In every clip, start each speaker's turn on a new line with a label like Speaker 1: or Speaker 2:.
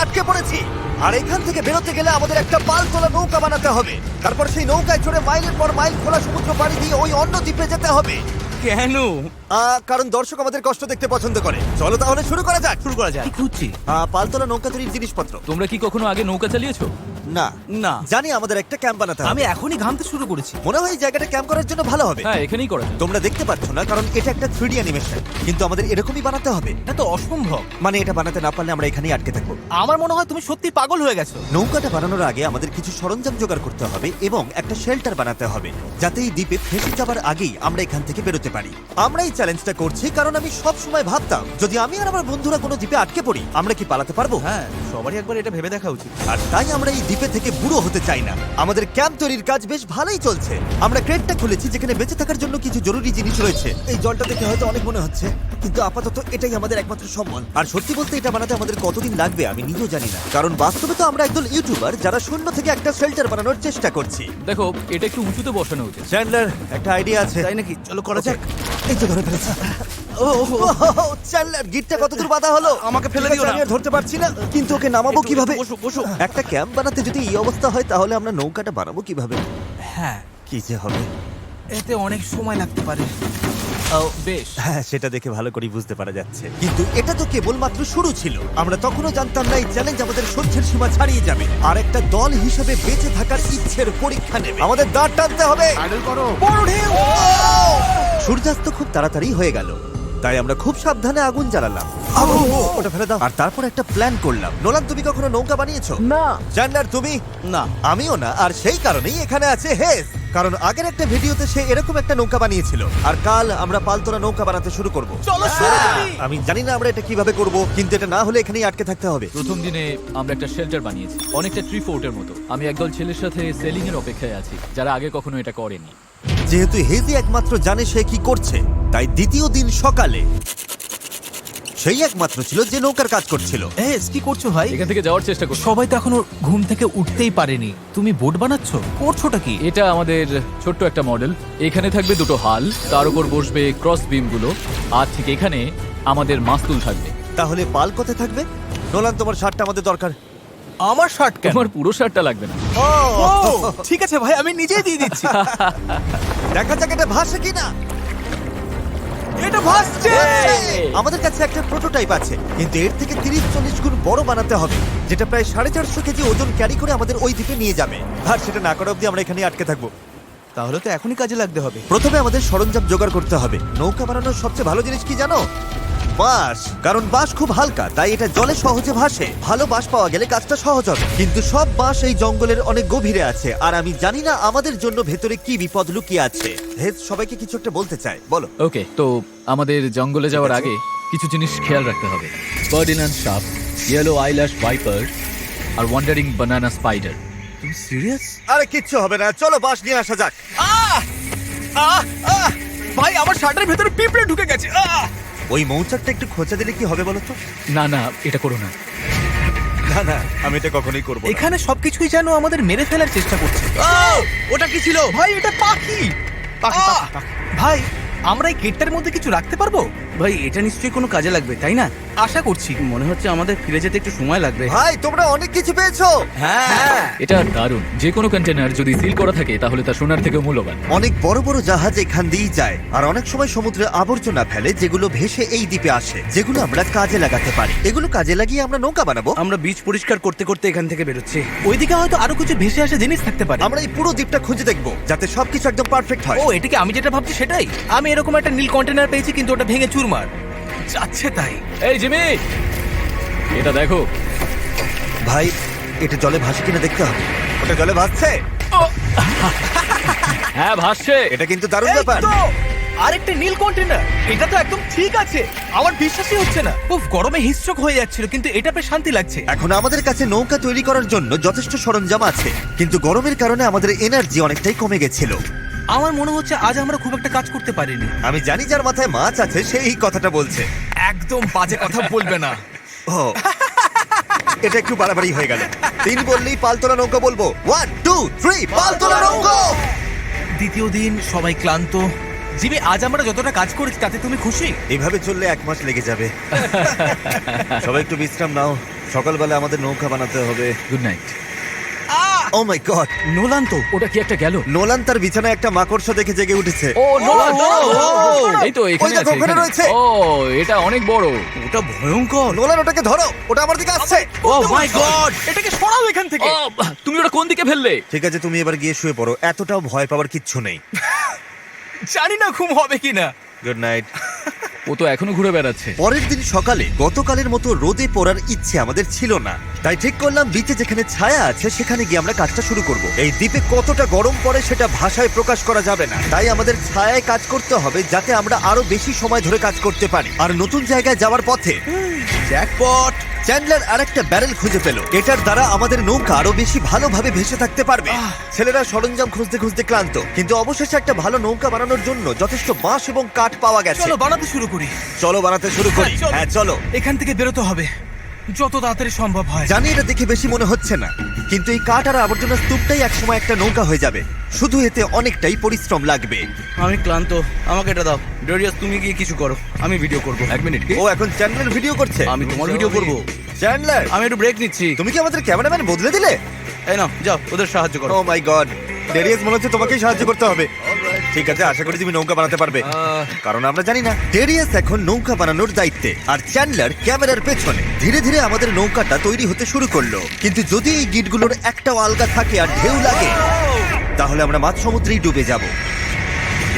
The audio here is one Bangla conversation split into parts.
Speaker 1: আটকে পড়েছি। আর এখান থেকে বেরোতে গেলে আমাদের একটা পাল তোলা নৌকা বানাতে হবে। তারপর সেই নৌকায় চড়ে মাইলের পর মাইল খোলা সমুদ্র পাড়ি দিয়ে ওই অন্য দ্বীপে যেতে হবে।
Speaker 2: কেন?
Speaker 1: কারণ দর্শক আমাদের কষ্ট দেখতে পছন্দ করে। চলো তাহলে শুরু করা যাক।
Speaker 2: কি খুঁজছি?
Speaker 1: পালতোলা নৌকা তৈরির জিনিসপত্র।
Speaker 3: তোমরা কি কখনো আগে নৌকা চালিয়েছো?
Speaker 1: না
Speaker 2: না।
Speaker 1: জানি আমাদের একটা ক্যাম্প বানাতে হবে।
Speaker 2: আমি এখনই ঘামতে শুরু করেছি।
Speaker 1: মনে হয় এই জায়গাটা ক্যাম্প করার জন্য ভালো হবে।
Speaker 3: হ্যাঁ, এখানেই করা যায়।
Speaker 1: তোমরা দেখতে পাচ্ছ না কারণ এটা একটা 3D অ্যানিমেশন, কিন্তু আমাদের এরকমই বানাতে হবে।
Speaker 2: এটা তো অসম্ভব।
Speaker 1: মানে এটা বানাতে না পারলে আমরা এখানেই আটকে থাকবো।
Speaker 2: আমার মনে হয় তুমি সত্যি পাগল হয়ে গেছো।
Speaker 1: নৌকাটা বানানোর আগে আমাদের কিছু সরঞ্জাম জোগাড় করতে হবে এবং একটা শেল্টার বানাতে হবে, যাতে এই দ্বীপে ফেসে যাবার আগেই আমরা এখান থেকে বেরোতে পারি। আমরা এই চ্যালেঞ্জটা করছি কারণ আমি সব সময় ভাবতাম যদি আমি আর আমার বন্ধুরা কোনো দ্বীপে আটকে পড়ি আমরা কি পালাতে পারবো।
Speaker 2: হ্যাঁ, সবারই একবার এটা ভেবে দেখা উচিত।
Speaker 1: আর তাই আমরা এই দ্বীপে থেকে বুড়ো হতে চাই না। আমাদের ক্যাম্প তৈরির কাজ বেশ ভালোই চলছে। আমরা ক্রেটটা খুলেছি যেখানে বেঁচে থাকার জন্য কিছু জরুরি জিনিস রয়েছে। এই জলটা দেখে হয়তো অনেক মনে হচ্ছে, কিন্তু আপাতত এটাই আমাদের একমাত্র সম্বল। আর সত্যি বলতে এটা বানাতে আমাদের কতদিন লাগবে আমি নিজেও জানি না, কারণ বাস্তবে তো আমরা একদল ইউটিউবার যারা শূন্য থেকে একটা শেল্টার বানানোর চেষ্টা করছি।
Speaker 3: দেখো, এটা একটু উঁচুতে বসানো উচিত।
Speaker 1: চ্যান্ডলার, একটা আইডিয়া আছে।
Speaker 2: তাই নাকি? চলো করা যাক।
Speaker 1: এই তো ধরে ফেলেছি। চ্যান্ডলার, গিটটা কতদূর বাঁধা হলো?
Speaker 2: আমাকে ফেলে দিও না।
Speaker 1: আমি আর ধরতে পারছি না, কিন্তু ওকে নামাবো কিভাবে?
Speaker 2: বসো বসো।
Speaker 1: একটা ক্যাম্প বানাতে যদি এই অবস্থা হয় তাহলে আমরা নৌকাটা বানাবো কিভাবে?
Speaker 2: হ্যাঁ,
Speaker 1: কি যে হবে।
Speaker 2: এতে অনেক সময় লাগতে পারে।
Speaker 3: বেশ।
Speaker 1: হ্যাঁ, সেটা দেখে ভালো করে বুঝতে পারা যাচ্ছে, কিন্তু এটা তো কেবলমাত্র শুরু ছিল। আমরা তখনও জানতাম না এই চ্যালেঞ্জ আমাদের সহ্যের সীমা ছাড়িয়ে যাবে আর একটা দল হিসেবে বেঁচে থাকার ইচ্ছের পরীক্ষা নেবে। আমাদের দাঁড় টানতে হবে। বড় ঢেউ! সূর্যাস্ত খুব তাড়াতাড়ি হয়ে গেল, তাই আমরা খুব সাবধানে আগুন জ্বালালাম। ওটা ফেলে দাও। আর তারপর একটা প্ল্যান করলাম। নোলান, তুমি কখনো নৌকা বানিয়েছো?
Speaker 2: না।
Speaker 1: জান্নার, তুমি?
Speaker 2: না।
Speaker 1: আমিও না। আর সেই কারণেই এখানে আছে হেস, কারণ আগের একটা ভিডিওতে সে এরকম একটা নৌকা বানিয়েছিল। আর কাল আমরা পালতোলা নৌকা বানাতে শুরু করব।
Speaker 2: চলো শুরু করি।
Speaker 1: আমি জানি না আমরা এটা কিভাবে করব, কিন্তু এটা না হলে এখানেই আটকে থাকতে হবে।
Speaker 3: প্রথম দিনে আমরা একটা শেল্টার বানিয়েছি, অনেকটা ট্রি ফোর্টের মতো। আমি একদল ছেলের সাথে সেলিং এর অপেক্ষায় আছি যারা আগে কখনো এটা করেনি।
Speaker 1: যেহেতু হেজি একমাত্র জানে সে কি করছে, তাই দ্বিতীয় দিন সকালে সেই একমাত্র ছিল যে নৌকার কাজ করছিল।
Speaker 2: কি করছো ভাই?
Speaker 3: এখান থেকে যাওয়ার চেষ্টা করছি।
Speaker 2: সবাই তো এখনো ঘুম থেকে উঠতেই পারেনি, তুমি বোট বানাচ্ছো? করছোটা কি?
Speaker 3: এটা আমাদের ছোট্ট একটা মডেল। এখানে থাকবে দুটো হাল, তার উপর বসবে ক্রস বিম গুলো, আর ঠিক এখানে আমাদের মাস্তুল থাকবে।
Speaker 1: তাহলে পাল কোথায় থাকবে? নোলান, তোমার শার্টটা আমাদের দরকার।
Speaker 2: আমার শার্ট কেন?
Speaker 3: তোমার পুরো শার্টটা লাগবে না।
Speaker 2: ও, ঠিক আছে ভাই, আমি নিজেই দিয়ে দিচ্ছি।
Speaker 1: দেখা যাক এটা ভাসে কিনা।
Speaker 2: এটা ভাসছে।
Speaker 1: আমাদের কাছে একটা প্রোটোটাইপ আছে, কিন্তু এর থেকে 30-40 গুণ বড় বানাতে হবে, যেটা প্রায় 450 কেজি ওজন ক্যারি করে আমাদের ওই দ্বীপে নিয়ে যাবে। আর সেটা না করা অব্দি আমরা এখানে আটকে থাকবো।
Speaker 2: তাহলে তো এখনই কাজে লাগতে হবে।
Speaker 1: প্রথমে আমাদের সরঞ্জাম জোগাড় করতে হবে। নৌকা বানানোর সবচেয়ে ভালো জিনিস কি জানো? বাঁশ। কারণ বাঁশ খুব হালকা, তাই এটা জলে সহজে ভাসে। ভালো বাঁশ পাওয়া গেলে কাজটা সহজ হবে, কিন্তু সব বাঁশ এই জঙ্গলের অনেক গভীরে আছে, আর আমি জানি না আমাদের জন্য ভেতরে কি বিপদ লুকিয়ে আছে। হেজ সবাইকে কিছু একটা বলতে চায়, বলো।
Speaker 3: ওকে, তো আমাদের জঙ্গলে যাওয়ার আগে কিছু জিনিস খেয়াল রাখতে হবে। ফার্ডিনান্ড সাপ, ইয়েলো আইল্যাশ ভাইপার, আর ওয়ান্ডারিং বানানা স্পাইডার।
Speaker 2: তুমি সিরিয়াস?
Speaker 1: আরে কিচ্ছু হবে না, চলো বাঁশ নিয়ে আসা যাক।
Speaker 2: ভাই, আমার শার্টের ভেতরে পিঁপড়ে ঢুকে গেছে।
Speaker 1: ওই মৌচাকটা একটু খোঁচা দিলে কি হবে বলো তো?
Speaker 3: না না, এটা করো না।
Speaker 1: না না, আমি এটা কখনোই করবো না।
Speaker 2: এখানে সবকিছুই যেন আমাদের মেরে ফেলার চেষ্টা করছে। ওটা কি ছিল ভাই? এটা পাখি। ভাই, আমরা এই কেটটার মধ্যে কিছু রাখতে পারবো?
Speaker 4: ভাই, এটা নিশ্চয়ই কোনো কাজে লাগবে, তাই না?
Speaker 2: আশা করছি।
Speaker 4: মনে হচ্ছে আমাদের ফিরে যেতে একটু সময় লাগবে।
Speaker 1: ভাই, তোমরা অনেক কিছু পেয়েছো।
Speaker 2: হ্যাঁ।
Speaker 3: এটা দারুণ। যে কোনো কন্টেনার যদি সিল করা থাকে তাহলে তা সোনার থেকেও মূল্যবান।
Speaker 1: অনেক বড় বড় জাহাজ এখান দিয়েই যায়, আর অনেক সময় সমুদ্রে আবর্জনা ফেলে যেগুলো ভেসে এই দ্বীপে আসে, যেগুলো আমরা কাজে লাগাতে পারি। এগুলো কাজে লাগিয়ে আমরা নৌকা বানাবো।
Speaker 4: আমরা বীজ পরিষ্কার করতে করতে এখান থেকে বেরোচ্ছি।
Speaker 2: ওইদিকে হয়তো আরো কিছু ভেসে আসা জিনিস থাকতে পারে।
Speaker 1: আমরা এই পুরো দ্বীপটা খুঁজে দেখবো, যাতে সবকিছু একদম পারফেক্ট হয়।
Speaker 2: ও, এটাকে আমি যেটা ভাবছি সেটাই। আমি এরকম একটা নীল কন্টেনার পেয়েছি, কিন্তু ওটা ভেঙে চুরমার যাচ্ছে। তাই
Speaker 3: এই জিমি, এটা দেখো।
Speaker 1: ভাই, এটা জলে ভাসে কিনা দেখতে হবে। ওটা জলে ভাসছে।
Speaker 3: হ্যাঁ, ভাসছে।
Speaker 1: এটা কিন্তু দারুণ
Speaker 2: এই
Speaker 1: ব্যাপার।
Speaker 2: তো, আরেকটা নীল কন্টেনার। এটা তো একদম ঠিক আছে। আমার বিশ্বাসই হচ্ছে না। উফ, গরমে হিস্ট্রোক হয়ে যাচ্ছিল, কিন্তু এটা বেশ শান্তি লাগছে।
Speaker 1: এখন আমাদের কাছে নৌকা তৈরি করার জন্য যথেষ্ট সরঞ্জাম আছে, কিন্তু গরমের কারণে আমাদের এনার্জি অনেকটাই কমে গেছিল।
Speaker 2: আমার মনে হচ্ছে আজ আমরা খুব একটা কাজ করতে পারিনি।
Speaker 1: আমি জানি যার মাথায় মাছ আছে সেই এই কথাটা বলছে।
Speaker 2: একদম বাজে কথা বলবে না।
Speaker 1: ও, এটা একটু বাড়াবাড়ি হয়ে গেল। 3 বললেই পালতোলা নৌকা বলবো। 1 2 3 পালতোলা নৌকা।
Speaker 2: দ্বিতীয় দিন, সবাই ক্লান্ত। জিমি, আজ আমরা যতটা কাজ করেছি তাতে তুমি খুশি?
Speaker 1: এভাবে চললে 1 মাস লেগে যাবে। সবাই একটু বিশ্রাম নাও। সকালবেলা আমাদের নৌকা বানাতে হবে।
Speaker 3: Good night.
Speaker 1: Oh my god,
Speaker 4: Nolan তো।
Speaker 3: ওটা কি একটা গেল?
Speaker 1: নোলান তার বিছানায় একটা মাকড়সা দেখে জেগে উঠেছে।
Speaker 3: ও নোলান, এই তো এখানে
Speaker 1: ওই দেখো,
Speaker 3: আছে,
Speaker 1: ওখানে
Speaker 3: এখানে।
Speaker 1: রয়েছে।
Speaker 3: ও এটা অনেক বড়।
Speaker 4: ওটা ভয়ঙ্কর।
Speaker 1: নোলান ওটাকে ধরো, ওটা আমার দিকে আসছে।
Speaker 4: ও মাই গড।
Speaker 2: এটাকে সরাও এখান থেকে।
Speaker 3: ও, তুমি ওটা কোন দিকে ফেললে?
Speaker 1: ঠিক আছে, তুমি এবার গিয়ে শুয়ে পড়ো, এতটাও ভয় পাওয়ার কিচ্ছু নেই।
Speaker 2: জানি না ঘুম হবে কিনা।
Speaker 1: Good night.
Speaker 3: ও তো এখনো ঘুরে বেড়াচ্ছে।
Speaker 1: পরের দিন সকালে গতকালের মতো রোদে পড়ার ইচ্ছে আমাদের ছিল না, তাই ঠিক করলাম বিচে যেখানে ছায়া আছে সেখানে গিয়ে আমরা কাজটা শুরু করব। এই দ্বীপে কতটা গরম পড়ে সেটা ভাষায় প্রকাশ করা যাবে না, তাই আমাদের ছায়ায় কাজ করতে হবে যাতে আমরা আরো বেশি সময় ধরে কাজ করতে পারি। আর নতুন জায়গায় যাওয়ার পথে
Speaker 4: জ্যাকপট।
Speaker 1: চ্যান্ডলার আরেকটা ব্যারেল খুঁজে পেল, এটার দ্বারা আমাদের নৌকা আরো বেশি ভালোভাবে ভেসে থাকতে পারবে। ছেলেরা সরঞ্জাম খুঁজতে খুঁজতে ক্লান্ত, কিন্তু অবশেষে একটা ভালো নৌকা বানানোর জন্য যথেষ্ট বাঁশ এবং কাঠ পাওয়া গেছে।
Speaker 2: চলো বানাতে শুরু করি।
Speaker 1: চলো বানাতে শুরু করি।
Speaker 2: চলো।
Speaker 1: হ্যাঁ চলো।
Speaker 2: এখান থেকে বেরোতে হবে যত তাড়াতাড়ি সম্ভব হয়।
Speaker 1: জানি এটা দেখে বেশি মনে হচ্ছে না, কিন্তু এই কাঠ আর আবর্জনার স্তূপটাই একসময় একটা নৌকা হয়ে যাবে। শুধু এতে অনেকটাই পরিশ্রম লাগবে।
Speaker 4: আমি ক্লান্ত, আমাকে এটা দাও। ডেরিয়াস তুমি গিয়ে কিছু করো, আমি ভিডিও করব।
Speaker 3: এক মিনিট।
Speaker 1: ও এখন চ্যান্ডলার ভিডিও করছে।
Speaker 4: আমি তোমার ভিডিও করব।
Speaker 1: চ্যান্ডলার,
Speaker 4: আমি একটু ব্রেক নিচ্ছি।
Speaker 1: তুমি কি আমাদের ক্যামেরাম্যান বদলে দিলে?
Speaker 4: এই নাও, যাও ওদের সাহায্য করো।
Speaker 1: ও মাই গড, ডেরিয়াস মনে হচ্ছে তোমাকেই সাহায্য করতে হবে। ঠিক আছে, আশা করি তুমি নৌকা বানাতে পারবে, কারণ আমরা জানি না। ডেরিয়াস এখন নৌকা বানানোর দায়িত্বে, আর চ্যান্ডলার ক্যামেরার পেছনে। ধীরে ধীরে আমাদের নৌকাটা তৈরি হতে শুরু করলো, কিন্তু যদি এই গিটগুলোর একটাও আলগা থাকে আর ঢেউ লাগে তাহলে আমরা মাঝ সমুদ্রেই ডুবে যাব।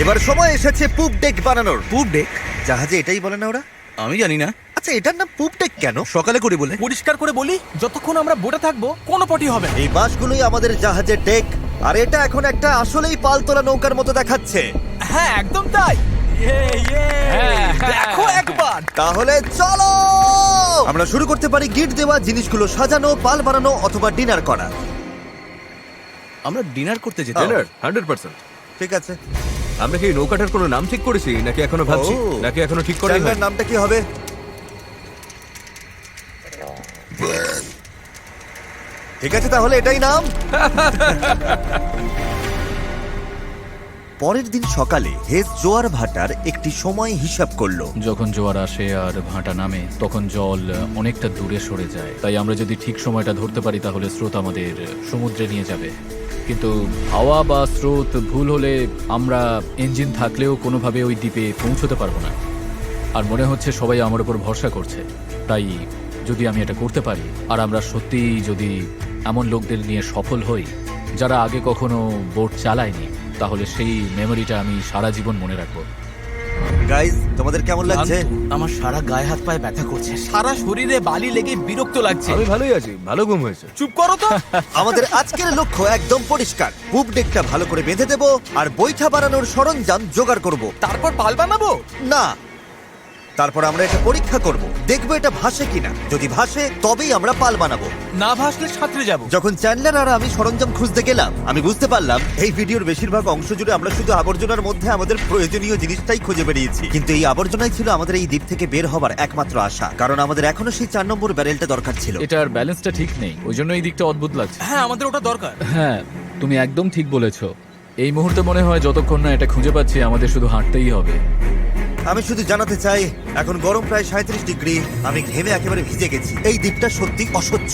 Speaker 1: এবার সময় এসেছে পুপ ডেক বানানোর।
Speaker 4: পুপ ডেক?
Speaker 1: জাহাজে এটাই বলে না ওরা?
Speaker 4: আমি জানি না।
Speaker 1: আচ্ছা, এটার নাম পুপ ডেক কেন?
Speaker 4: সকালে করি বলে।
Speaker 2: পরিষ্কার করে বলি, যতক্ষণ আমরা বোটে থাকবো কোনো পটি হবে না।
Speaker 1: এই বাঁশগুলোই আমাদের জাহাজের ডেক, আর এটা এখন একটা আসলেই পালতোলা নৌকার মতো দেখাচ্ছে।
Speaker 2: হ্যাঁ একদম তাই। দেখো একবার।
Speaker 1: তাহলে চলো আমরা শুরু করতে পারি গিট দেওয়া জিনিসগুলো সাজানো, পাল বানানো অথবা ডিনার করা।
Speaker 4: আমরা ডিনার করতে যেতে
Speaker 5: ডিনার 100%।
Speaker 1: ঠিক আছে,
Speaker 5: আমরা কি এই নৌকাটার কোনো নাম ঠিক করেছি নাকি এখনো ভাবছি,
Speaker 1: ও।
Speaker 5: নাকি এখনো ঠিক করাই
Speaker 1: চ্যান্ডলার
Speaker 5: হয়নি?
Speaker 1: নামটা কি হবে? ঠিক আছে, তাহলে এটাই নাম। পরের দিন সকালে হেজ জোয়ার ভাটার একটি সময় হিসাব করলো।
Speaker 3: যখন জোয়ার আসে আর ভাটা নামে তখন জল অনেকটা দূরে সরে যায়, তাই আমরা যদি ঠিক সময়টা ধরতে পারি তাহলে স্রোত আমাদের সমুদ্রে নিয়ে যাবে। কিন্তু হাওয়া বা স্রোত ভুল হলে আমরা ইঞ্জিন থাকলেও কোনোভাবে ওই দ্বীপে পৌঁছতে পারবো না। আর মনে হচ্ছে সবাই আমার উপর ভরসা করছে, তাই যদি আমি এটা করতে পারি আর আমরা সত্যিই যদি এমন লোকদের নিয়ে সফল হই যারা আগে কখনো বোট চালায়নি, তাহলে সেই মেমোরিটা আমি সারা জীবন মনে রাখবো।
Speaker 1: গাইজ, তোমাদের কেমন লাগছে?
Speaker 4: আমার সারা গায়ে হাত পায়ে ব্যথা করছে।
Speaker 2: সারা শরীরে বালি লেগে বিরক্ত লাগছে।
Speaker 5: আমি ভালোই আছি, ভালো ঘুম হয়েছে।
Speaker 2: চুপ করো তো।
Speaker 1: আমাদের আজকের লক্ষ্য একদম পরিষ্কার, পুপ ডেকটা ভালো করে বেঁধে দেব আর বৈঠা বানানোর সরঞ্জাম জোগাড় করব।
Speaker 2: তারপর পাল বানাবো।
Speaker 1: না, তারপর আমরা এটা পরীক্ষা করব, দেখবো এটা ভাসে কিনা। যদি ভাসে তবেই আমরা পাল বানাবো।
Speaker 2: না ভাসলে সাঁতরে যাবো।
Speaker 1: যখন চ্যান্ডলার আর আমি সরঞ্জাম খুঁজতে গেলাম, আমি বুঝতে পারলাম এই ভিডিওর বেশিরভাগ অংশ জুড়ে আমরা শুধু আবর্জনার মধ্যে আমাদের প্রয়োজনীয় জিনিসটাই খুঁজে বেরিয়েছি। কিন্তু এই আবর্জনাই ছিল আমাদের এই দ্বীপ থেকে বের হবার একমাত্র আশা, কারণ আমাদের এখনো সেই 4 নম্বর ব্যারেলটা দরকার ছিল।
Speaker 3: এটার ব্যালেন্সটা ঠিক নেই, ওই জন্য এই দিকটা অদ্ভুত লাগছে।
Speaker 2: হ্যাঁ আমাদের ওটা দরকার।
Speaker 3: হ্যাঁ, তুমি একদম ঠিক বলেছো। এই মুহূর্তে মনে হয় যতক্ষণ না এটা খুঁজে পাচ্ছি আমাদের শুধু হাঁটতেই হবে।
Speaker 1: আমি শুধু জানাতে চাই, এখন গরম প্রায় 37 ডিগ্রি, আমি ঘেমে একেবারে ভিজে গেছি। এই দ্বীপটা সত্যি অসহ্য।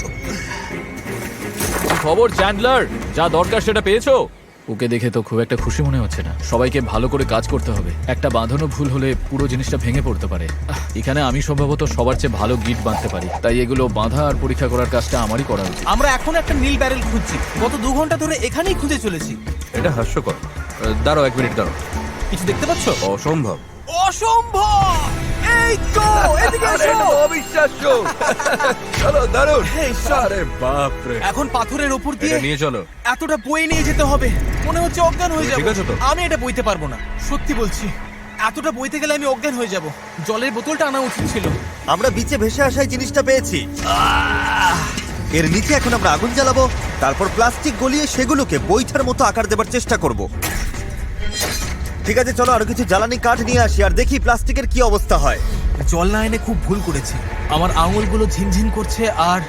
Speaker 3: কি খবর চ্যান্ডলার? যা দরকার সেটা পেয়েছো? ওকে দেখে তো খুব একটা খুশি মনে হচ্ছে না। সবাইকে ভালো করে কাজ করতে হবে, একটা বাঁধানো ভুল হলে পুরো জিনিসটা ভেঙে পড়তে পারে। এখানে আমি সম্ভবত সবার চেয়ে ভালো গিট বাঁধতে পারি, তাই এগুলো বাঁধা আর পরীক্ষা করার কাজটা আমারই করা উচিত।
Speaker 2: আমরা এখন একটা নীল ব্যারেল খুঁজছি, গত 2 ঘন্টা ধরে এখানেই খুঁজে চলেছি।
Speaker 5: এটা হাস্যকর। দাঁড়াও, 1 মিনিট দাঁড়াও।
Speaker 2: কিছু দেখতে পাচ্ছ?
Speaker 5: অসম্ভব।
Speaker 2: অসম্ভব! এই তো এদিকে এসো।
Speaker 5: অবিশ্বাস্য। চলো, দারুণ।
Speaker 2: হে ঈশ্বর!
Speaker 5: আরে বাপ রে।
Speaker 2: এখন পাথরের উপর দিয়ে
Speaker 5: এটা নিয়ে চলো।
Speaker 2: এতটা বয়ে নিয়ে যেতে হবে, মনে হচ্ছে অজ্ঞান হয়ে
Speaker 5: ঠিক আছে
Speaker 2: যাব।
Speaker 5: তো?
Speaker 2: আমি এটা বইতে পারবো না, সত্যি বলছি। এতটা বইতে গেলে আমি অজ্ঞান হয়ে যাব। জলের বোতলটা আনা উচিত ছিল।
Speaker 1: আমরা বিচে ভেসে আসায় জিনিসটা পেয়েছি। এর নিচে এখন আমরা আগুন জ্বালাবো, তারপর প্লাস্টিক গলিয়ে সেগুলোকে বৈঠার মতো আকার দেবার চেষ্টা করব। ঠিক আছে, চলো আরো কিছু জ্বালানি কাঠ নিয়ে আসি আর দেখি প্লাস্টিকের কি অবস্থা হয়।
Speaker 2: জল না এনে খুব ভুল করেছি। আমার আঙুলগুলো ঝিনঝিন করছে আর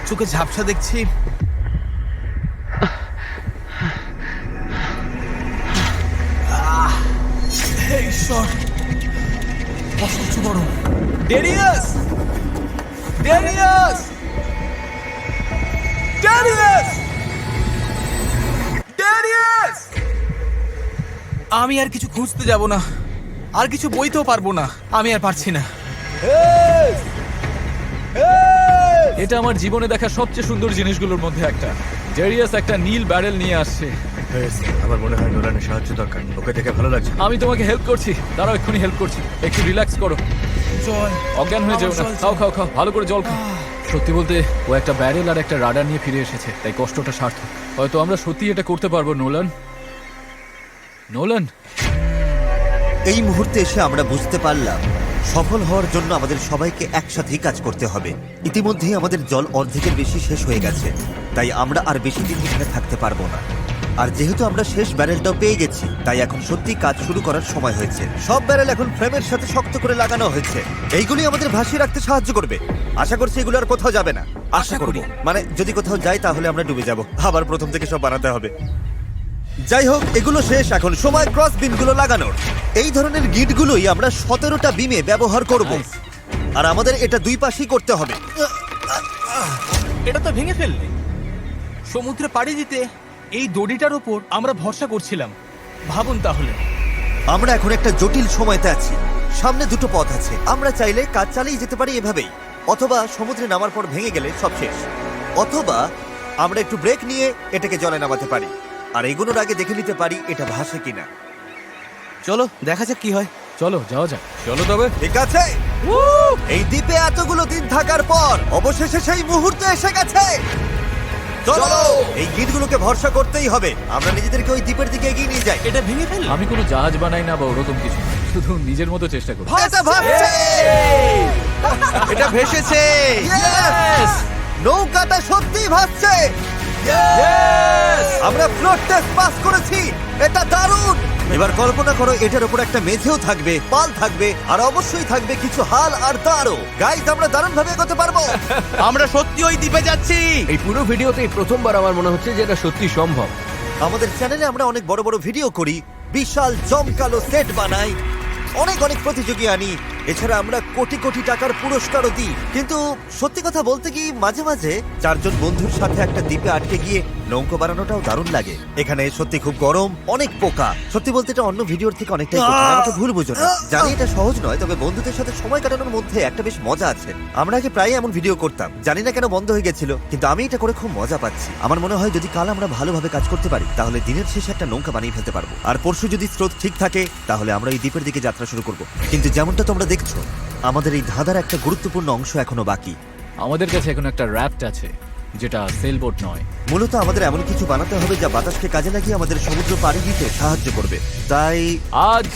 Speaker 2: চোখে ঝাপসা দেখছি। হে ঈশ্বর, অসহ্য গরম। ডেরিয়াস! ডেরিয়াস! আমি আর কিছু খুঁজতে যাব না, আর কিছু বইতেও পারবো না, আমি আর পারছি না।
Speaker 3: এটা আমার জীবনে দেখা সবচেয়ে সুন্দর জিনিসগুলোর মধ্যে একটা। জেরিয়াস একটা নীল ব্যারেল নিয়ে আসছে।
Speaker 5: আমার মনে হয় নোলানের সাহায্য দরকার, ওকে দেখে ভালো লাগছে।
Speaker 3: আমি তোমাকে হেল্প করছি, দাঁড়াও এক্ষুনি হেল্প করছি। একটু রিল্যাক্স করো,
Speaker 2: জল,
Speaker 3: অজ্ঞান হয়ে যেও না।
Speaker 2: আমার জল
Speaker 3: খাও খাও খাও, ভালো করে জল খাও। সত্যি বলতে ও একটা ব্যারেল আর একটা রাডার নিয়ে ফিরে এসেছে, তাই কষ্টটা সার্থক। হয়তো আমরা সত্যি এটা করতে পারবো। নোলান, নোলান,
Speaker 1: এই মুহূর্তে এসে আমরা বুঝতে পারলাম সফল হওয়ার জন্য আমাদের সবাইকে একসাথেই কাজ করতে হবে। ইতিমধ্যেই আমাদের জল অর্ধেকের বেশি শেষ হয়ে গেছে, তাই আমরা আর বেশি দিন এখানে থাকতে পারবো না। আর যেহেতু আমরা শেষ ব্যারেলটাও পেয়ে গেছি, তাই এখন সত্যি কাজ শুরু করার সময় হয়েছে। সব ব্যারেল এখন ফ্রেমের সাথে শক্ত করে লাগানো হয়েছে। এইগুলি আমাদের ভাসিয়ে রাখতে সাহায্য করবে। আশা করছি এগুলো আর কোথাও যাবে না। আশা করি, মানে যদি কোথাও যাই তাহলে আমরা ডুবে যাব, আবার প্রথম থেকে সব বানাতে হবে। যাই হোক, এগুলো শেষ, এখন সময় ক্রস বিমগুলো লাগানোর। এই ধরনের গিটগুলোই আমরা 17টা বিমে ব্যবহার করব, আর আমাদের এটা দুই পাশেই করতে হবে।
Speaker 2: এটা তো ভেঙে ফেললে। সমুদ্রে পাড়ি দিতে এই দড়িটার ওপর আমরা ভরসা করছিলাম। ভাবুন তাহলে।
Speaker 1: আমরা এখন একটা জটিল সময়তে আছি। সামনে দুটো পথ আছে। আমরা চাইলে কাজ চালিয়ে যেতে পারি এভাবেই, অথবা সমুদ্রে নামার পর ভেঙে গেলে সব শেষ, অথবা আমরা একটু ব্রেক নিয়ে এটাকে জলে নামাতে পারি আর এগুলোর আগে দেখে নিতে পারি এটা ভাসে কিনা।
Speaker 4: চলো দেখা যাক কি হয়।
Speaker 3: চলো যাওয়া যাক।
Speaker 5: চলো তবে।
Speaker 1: ঠিক আছে, এই দ্বীপে এতগুলো দিন থাকার পর অবশেষে সেই মুহূর্ত এসে গেছে। চলো, এই গিটগুলোকে ভরসা করতেই হবে। আমরা নিজেদেরকে ওই দ্বীপের দিকে এগিয়ে নিয়ে যাই।
Speaker 2: এটা ভেঙে ফেললে।
Speaker 3: আমি কোনো জাহাজ বানাই না বা ওরকম কিছু না, শুধু নিজের মতো চেষ্টা করি।
Speaker 1: এটা ভাসছে!
Speaker 4: এটা ভেসেছে।
Speaker 1: Yes! নৌকাটা সত্যিই ভাসছে। আমরা ফ্লোট টেস্ট পাস করেছি, এটা দারুণ। এবার কল্পনা করো এটার উপর একটা মেঝেও থাকবে, পাল থাকবে, আর অবশ্যই থাকবে কিছু হাল আর দাঁড়ো। গাইজ, আমরা দারুণ ভাবে এগোতে পারবো।
Speaker 4: আমরা সত্যি ওই দ্বীপে যাচ্ছি।
Speaker 5: এই পুরো ভিডিওতেই প্রথমবার আমার মনে হচ্ছে যে এটা সত্যি সম্ভব।
Speaker 1: আমাদের চ্যানেলে আমরা অনেক বড় বড় ভিডিও করি, বিশাল জমকালো সেট বানাই, অনেক অনেক প্রতিযোগী আনি, এছাড়া আমরা কোটি কোটি টাকার পুরস্কারও দিই। কিন্তু সত্যি কথা বলতে কি, মাঝে মাঝে চারজন বন্ধুর সাথে একটা দ্বীপে আটকে গিয়ে নৌকো বানানোটাও দারুণ লাগে। এখানে সত্যি খুব গরম, অনেক পোকা। সত্যি বলতে এটা অন্য ভিডিওর থেকে অনেকটাই কঠিন, আমাকে ভুল বুঝো না। জানি এটা সহজ নয়, তবে বন্ধুদের সাথে সময় কাটানোর মধ্যে একটা বেশ মজা আছে। আমরা আগে প্রায় এমন ভিডিও করতাম, জানি না কেন বন্ধ হয়ে গেছিল, কিন্তু আমি এটা করে খুব মজা পাচ্ছি। আমার মনে হয় যদি কাল আমরা ভালোভাবে কাজ করতে পারি, তাহলে দিনের শেষে একটা নৌকা বানিয়ে ফেলতে পারবো। আর পরশু যদি স্রোত ঠিক থাকে, তাহলে আমরা এই দ্বীপের দিকে যাত্রা শুরু করব। কিন্তু যেমনটা তোমরা দেখছো, আমাদের এই ধাঁধার একটা গুরুত্বপূর্ণ অংশ এখনো বাকি।
Speaker 3: আমাদের কাছে এখন একটা র্যাফট আছে, যেটা সেলবোট নয়।
Speaker 1: মূলত আমাদের এমন কিছু বানাতে হবে যা বাতাসকে কাজে লাগিয়ে আমাদের সমুদ্র পাড়ি দিতে সাহায্য করবে। তাই
Speaker 3: আজ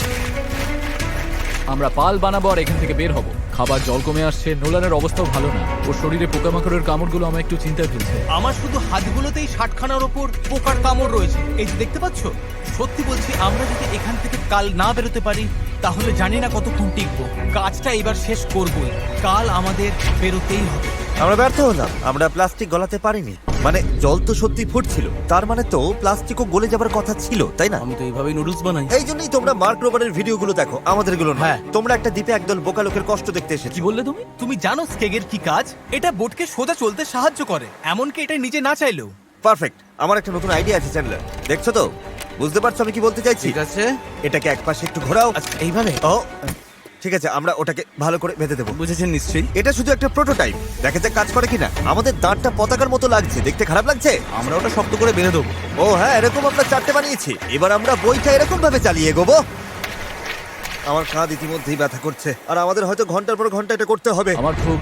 Speaker 3: আমরা পাল বানাবো আর এখান থেকে বের হব। খাবার জল কমে আসছে, নোলানের অবস্থাও ভালো না। ওর শরীরে পোকামাকড়ের কামড়গুলো আমার একটু চিন্তায় ফেলছে।
Speaker 2: আমার শুধু হাতগুলোতেই 60খানার ওপর পোকার কামড় রয়েছে। এই যে দেখতে পাচ্ছ, সত্যি বলছি, আমরা যদি এখান থেকে কাল না বেরোতে পারি, তাহলে জানি না কতক্ষণ টিকবো। কাজটা এবার শেষ করবই, কাল আমাদের বেরোতেই হবে।
Speaker 1: আমরা ব্যর্থ হলাম, আমরা প্লাস্টিক গলাতে পারিনি। মানে জল তো সত্যি ফুটছিল, তার মানে তো প্লাস্টিকও গলে যাবার কথা ছিল, তাই না?
Speaker 4: আমি তো এইভাবেই নুডলস বানাই।
Speaker 1: এই জন্যই তোমরা মার্ক রোবারের ভিডিওগুলো দেখো, আমাদের গুলো না।
Speaker 4: হ্যাঁ।
Speaker 1: তোমরা একটা দ্বীপে একদল বোকা লোকের কষ্ট দেখতে এসেছো।
Speaker 2: কি বললে তুমি? তুমি জানো স্কেগের কি কাজ? এটা বোটকে সোজা চলতে সাহায্য করে, এমনকি এটা নিজে না চাইলেও।
Speaker 1: পারফেক্ট। আমার একটা নতুন আইডিয়া আছে চ্যানেলার, দেখছো তো? বুঝতে পারছো আমি কি বলতে চাইছি?
Speaker 4: ঠিক আছে।
Speaker 1: এটাকে এক পাশে একটু ঘোরাও।
Speaker 4: আচ্ছা, এইভাবে?
Speaker 1: ও ঠিক আছে, আমরা ওটাকে ভালো করে বেঁধে দেবো।
Speaker 4: বুঝেছেন নিশ্চয়ই।
Speaker 1: এটা শুধু একটা প্রোটোটাইপ, দেখা যাক কাজ করে কিনা। আমাদের দাঁতটা পতাকার মতো লাগছে, দেখতে খারাপ লাগছে?
Speaker 4: আমরা ওটা শক্ত করে বেঁধে দেবো।
Speaker 1: ও হ্যাঁ, এরকম আমরা চারটে বানিয়েছি। এবার আমরা বইটা এরকম ভাবে চালিয়ে এগোবো। আমার কাঁধ ইতিমধ্যেই ব্যথা করছে, আর আমাদের হয়তো ঘন্টার পর ঘন্টা এটা করতে হবে।
Speaker 3: আমার খুব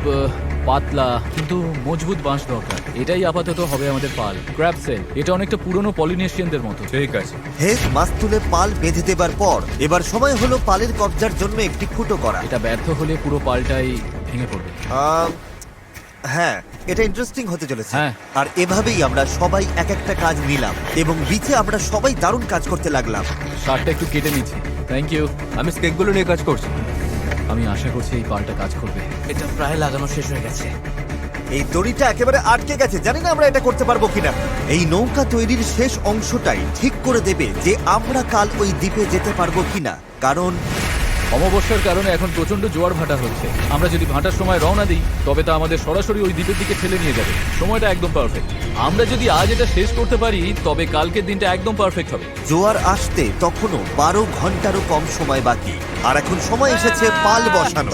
Speaker 3: পাতলা কিন্তু মজবুত বাঁশ দরকার। এটাই আপাতত হবে আমাদের পাল। ক্র্যাব সেল, এটা অনেকটা পুরনো পলিনেশিয়ানদের মতো।
Speaker 5: ঠিক আছে।
Speaker 1: হেস মাছ তুলে পাল বেঁধে দেবার পর এবার সময় হলো পালের কবজার জন্য একটি ফুটো করা।
Speaker 3: এটা ব্যর্থ হলে পুরো পালটাই ভেঙে পড়বে।
Speaker 1: হ্যাঁ, এটা ইন্টারেস্টিং হতে চলেছে।
Speaker 3: হ্যাঁ।
Speaker 1: আর এভাবেই আমরা সবাই এক একটা কাজ নিলাম এবং বিচে আমরা সবাই দারুণ কাজ করতে লাগলাম।
Speaker 3: শার্টটা একটু কেটে নিচ্ছি। Thank you.
Speaker 5: আমি স্কেকগুলো নিয়ে কাজ করছি।
Speaker 3: আমি আশা করছি এই পালটা কাজ করবে।
Speaker 4: এটা প্রায় লাগানো শেষ হয়ে গেছে।
Speaker 1: এই দড়িটা একেবারে আটকে গেছে, জানি না আমরা এটা করতে পারবো কিনা। এই নৌকা তৈরির শেষ অংশটাই ঠিক করে দেবে যে আমরা কাল ওই দ্বীপে যেতে পারবো কিনা, কারণ
Speaker 3: অমাবস্যার কারণে এখন প্রচন্ড জোয়ার ভাটা হচ্ছে। আমরা যদি ভাটার সময় রওনা দিই তবে তা আমাদের সরাসরি ওই দ্বীপের দিকে ঠেলে নিয়ে যাবে। সময়টা একদম পারফেক্ট। আমরা যদি আজ এটা শেষ করতে পারি তবে কালকের দিনটা একদম পারফেক্ট হবে।
Speaker 1: জোয়ার আসতে তখনও 12 ঘন্টারও কম সময় বাকি, আর এখন সময় এসেছে পাল বসানো।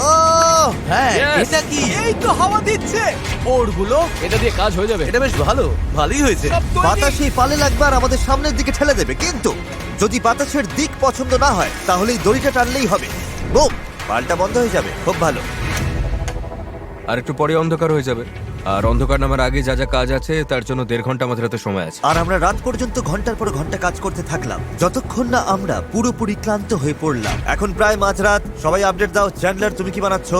Speaker 4: হ্যাঁ
Speaker 3: Yes!
Speaker 4: এটা কি?
Speaker 2: এই তো হাওয়া দিচ্ছে, ওরগুলো
Speaker 3: এটা দিয়ে কাজ হয়ে যাবে।
Speaker 4: এটা বেশ ভালোই হয়েছে।
Speaker 2: সব তৈরি।
Speaker 1: বাতাস এই পালে লাগবে আর আমাদের সামনের দিকে ঠেলে দেবে, কিন্তু যদি বাতাসের দিক পছন্দ না হয় তাহলে এই দড়িটা টানলেই হবে। বুম, পালটা বন্ধ হয়ে যাবে। খুব ভালো।
Speaker 5: আর একটু পরে অন্ধকার হয়ে যাবে। আর অন্ধকার নামার আগে যা যা কাজ আছে তার জন্য 1.5 ঘন্টা আমাদের হাতে সময় আছে।
Speaker 1: আর আমরা রাত পর্যন্ত ঘন্টার পর ঘন্টা কাজ করতে থাকলাম, যতক্ষণ না আমরা পুরোপুরি ক্লান্ত হয়ে পড়লাম। এখন প্রায় মাঝরাত। সবাই আপডেট দাও। চ্যান্ডলার, তুমি কি বানাচ্ছ?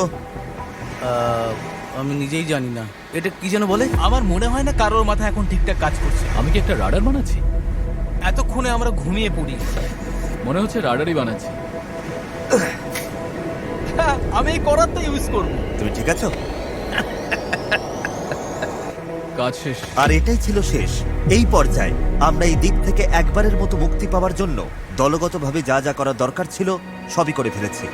Speaker 4: আমি নিজেই জানি না এটা কি যেন বলে।
Speaker 2: আমার মনে হয় না কারোর মাথা এখন ঠিকঠাক কাজ করছে।
Speaker 3: আমি কি একটা রাডার বানাচ্ছি?
Speaker 2: এতক্ষণে আমরা ঘুমিয়ে পড়ি।
Speaker 3: মনে হচ্ছে রাডারই বানাচ্ছি।
Speaker 2: হ্যাঁ, আমি এই করারটা ইউজ করবো।
Speaker 1: তুমি ঠিক আছো?
Speaker 3: কাজ শেষ।
Speaker 1: আর এটাই ছিল শেষ। এই পর্যায়ে আমরা এই দ্বীপ থেকে একবারের মতো মুক্তি পাওয়ার জন্য দলগতভাবে যা যা করা দরকার ছিল সবই করে ফেলেছি।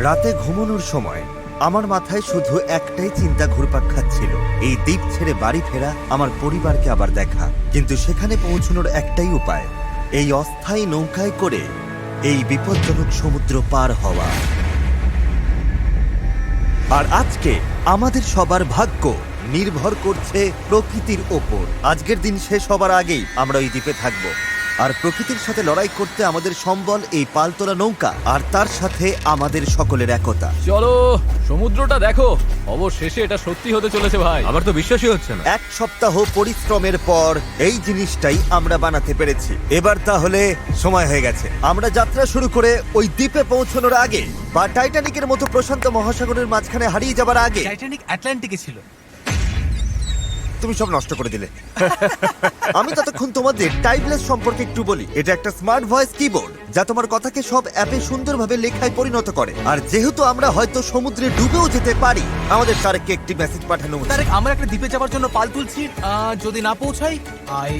Speaker 1: রাতে ঘুমানোর সময় আমার মাথায় শুধু একটাই চিন্তা ঘুরপাক খাচ্ছিল, এই দ্বীপ ছেড়ে বাড়ি ফেরা, আমার পরিবারকে আবার দেখা। কিন্তু সেখানে পৌঁছানোর একটাই উপায়, এই অস্থায়ী নৌকায় করে এই বিপজ্জনক সমুদ্র পার হওয়া। আর আজকে আমাদের সবার ভাগ্য নির্ভর করছে প্রকৃতির ওপর। আজকের দিন শেষ হবার আগেই আমরা ওই দ্বীপে থাকব, আর প্রকৃতির সাথে লড়াই করতে আমাদের সম্বল এই পালতোলা নৌকা, আর তার সাথে আমাদের সকলের একতা।
Speaker 3: চলো সমুদ্রটা দেখো। অবশেষে এটা সত্যি হতে চলেছে ভাই।
Speaker 5: আমার তো বিশ্বাসই হচ্ছে না।
Speaker 1: 1 সপ্তাহ পরিশ্রমের পর এই জিনিসটাই আমরা বানাতে পেরেছি। এবার তাহলে সময় হয়ে গেছে আমরা যাত্রা শুরু করে ওই দ্বীপে পৌঁছানোর আগে, বা টাইটানিকের মতো প্রশান্ত মহাসাগরের মাঝখানে হারিয়ে যাবার আগে।
Speaker 2: টাইটানিক আটলান্টিকে ছিল।
Speaker 1: তুমি সব নষ্ট করে দিলে। আমি ততক্ষণ তোমাদের টাইপলেস সম্পর্কে একটু বলি। এটা একটা স্মার্ট ভয়েস কিবোর্ড যা তোমার কথাকে সব অ্যাপে সুন্দরভাবে লেখায় পরিণত করে। আর যেহেতু আমরা হয়তো সমুদ্রে ডুবেও যেতে পারি, আমাদের তারেককে একটি মেসেজ পাঠানো উচিত।
Speaker 2: তারেক, আমরা একটা দ্বীপে যাওয়ার জন্য পাল তুলছি। যদি না পৌঁছাই, আই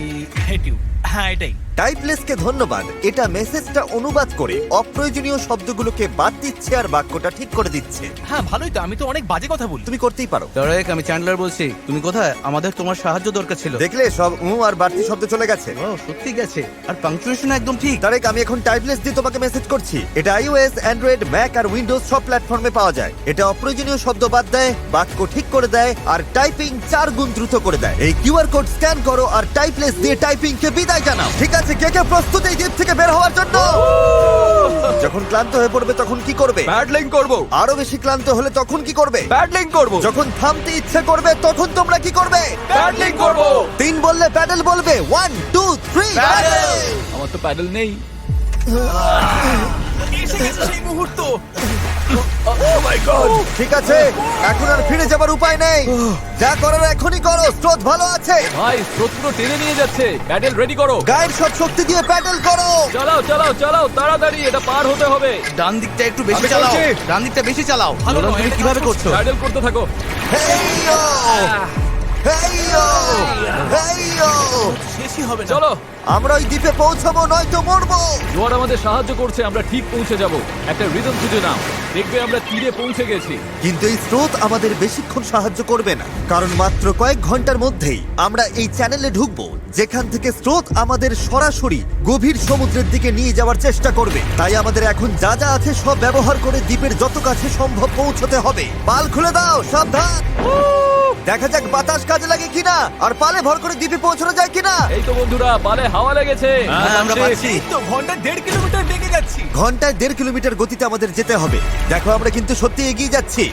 Speaker 2: হেট ইউ। হ্যাঁ, এটাই।
Speaker 1: টাইপলেসকে ধন্যবাদ। এটা মেসেজটা অনুবাদ করে অপ্রয়োজনীয় শব্দগুলোকে বাদ দিচ্ছে আর বাক্যটা ঠিক করে দিচ্ছে।
Speaker 2: হ্যাঁ, ভালোই তো। আমি তো অনেক বাজে কথা বলি।
Speaker 1: তুমি করতেই পারো।
Speaker 4: তারেক, আমি চ্যান্ডলার বলছি। তুমি কোথায়? আমাদের তোমার সাহায্য দরকার ছিল।
Speaker 1: দেখলে, সব আর বাড়তি শব্দ চলে গেছে।
Speaker 4: ও, সত্যি গেছে। আর পাংচুয়েশন একদম ঠিক।
Speaker 1: তারেক, আমি এখন টাইপলেস দিয়ে তোমাকে মেসেজ করছি। এটা iOS, অ্যান্ড্রয়েড, ম্যাক আর উইন্ডোজ সব প্ল্যাটফর্মে পাওয়া যায়। এটা অপ্রয়োজনীয় শব্দ বাদ দেয়, বাক্য ঠিক করে দেয়, আর টাইপিং 4 গুণ দ্রুত করে দেয়। এই কিউআর কোড স্ক্যান করো আর টাইপলেস দিয়ে টাইপিং কে বিদায় জানাও। ঠিক আছে, কে কে প্রস্তুত এই দ্বীপ থেকে বের হওয়ার জন্য? যখন ক্লান্ত হয়ে পড়বে তখন কি করবে?
Speaker 5: প্যাডলিং করব।
Speaker 1: আরো বেশি ক্লান্ত হলে তখন কি করবে?
Speaker 5: প্যাডলিং করব।
Speaker 1: যখন থামতে ইচ্ছে করবে তখন তোমরা কি করবে?
Speaker 5: প্যাডলিং করব।
Speaker 1: 3 বললে প্যাডেল বলবে। 1 2 3 প্যাডেল।
Speaker 3: আমার তো প্যাডেল নেই।
Speaker 2: এসে গেছে সেই মুহূর্ত।
Speaker 1: ঠিক আছে, এখন আর ফিরে যাবার উপায় নেই। যা করার এখনই করো, স্রোত ভালো আছে।
Speaker 3: ভাই স্রোত পুরো টেনে নিয়ে যাচ্ছে। প্যাডেল রেডি করো।
Speaker 1: গায়ের সব শক্তি দিয়ে প্যাডেল করো।
Speaker 3: চালাও চালাও চালাও, তাড়াতাড়ি এটা পার হতে হবে।
Speaker 4: ডান দিকটা একটু বেশি
Speaker 5: আমি
Speaker 4: চালাও।
Speaker 5: করছি।
Speaker 4: ডান দিকটা বেশি চালাও।
Speaker 2: ভালো
Speaker 4: নোলান,
Speaker 2: নয়,
Speaker 4: তুমি
Speaker 2: এটা
Speaker 4: কিভাবে
Speaker 2: কাজ
Speaker 4: করছো?
Speaker 3: প্যাডেল করতে থাকো।
Speaker 1: হেইয়ো হেইয়ো হেইয়ো।
Speaker 2: শেষই হবে না।
Speaker 3: চলো,
Speaker 1: আমরা ওই দ্বীপে পৌঁছাবো, নয়তো মরবো।
Speaker 3: জোয়ার আমাদের সাহায্য করছে। আমরা ঠিক পৌঁছে যাব। একটা রিদম খুঁজে নাও, দেখবে আমরা তীরে পৌঁছে গেছি।
Speaker 1: কিন্তু এই স্রোত আমাদের বেশিক্ষণ সাহায্য করবে না, কারণ মাত্র কয়েক ঘন্টার মধ্যেই আমরা এই চ্যানেলে ঢুকবো, যেখান থেকে স্রোত আমাদের সরাসরি গভীর সমুদ্রের দিকে নিয়ে যাওয়ার চেষ্টা করবে। তাই আমাদের এখন যা যা আছে সব ব্যবহার করে দ্বীপের যত কাছে সম্ভব পৌঁছতে হবে। পাল খুলে দাও, সাবধান। দেখা যাক বাতাস কাজে লাগে কিনা, আর পালে ভর করে দ্বীপে পৌঁছানো যায় কিনা।
Speaker 3: এই তো বন্ধুরা, পালে হাওয়া লেগেছে।
Speaker 4: হ্যাঁ, আমরা পাচ্ছি।
Speaker 2: এই তো ঘন্টায় 1.5 কিলোমিটার বেগে যাচ্ছি।
Speaker 1: ঘন্টায় 1.5 কিলোমিটার গতিতে আমাদের যেতে হবে। দেখো, আমরা কিন্তু সত্যি এগিয়ে যাচ্ছি।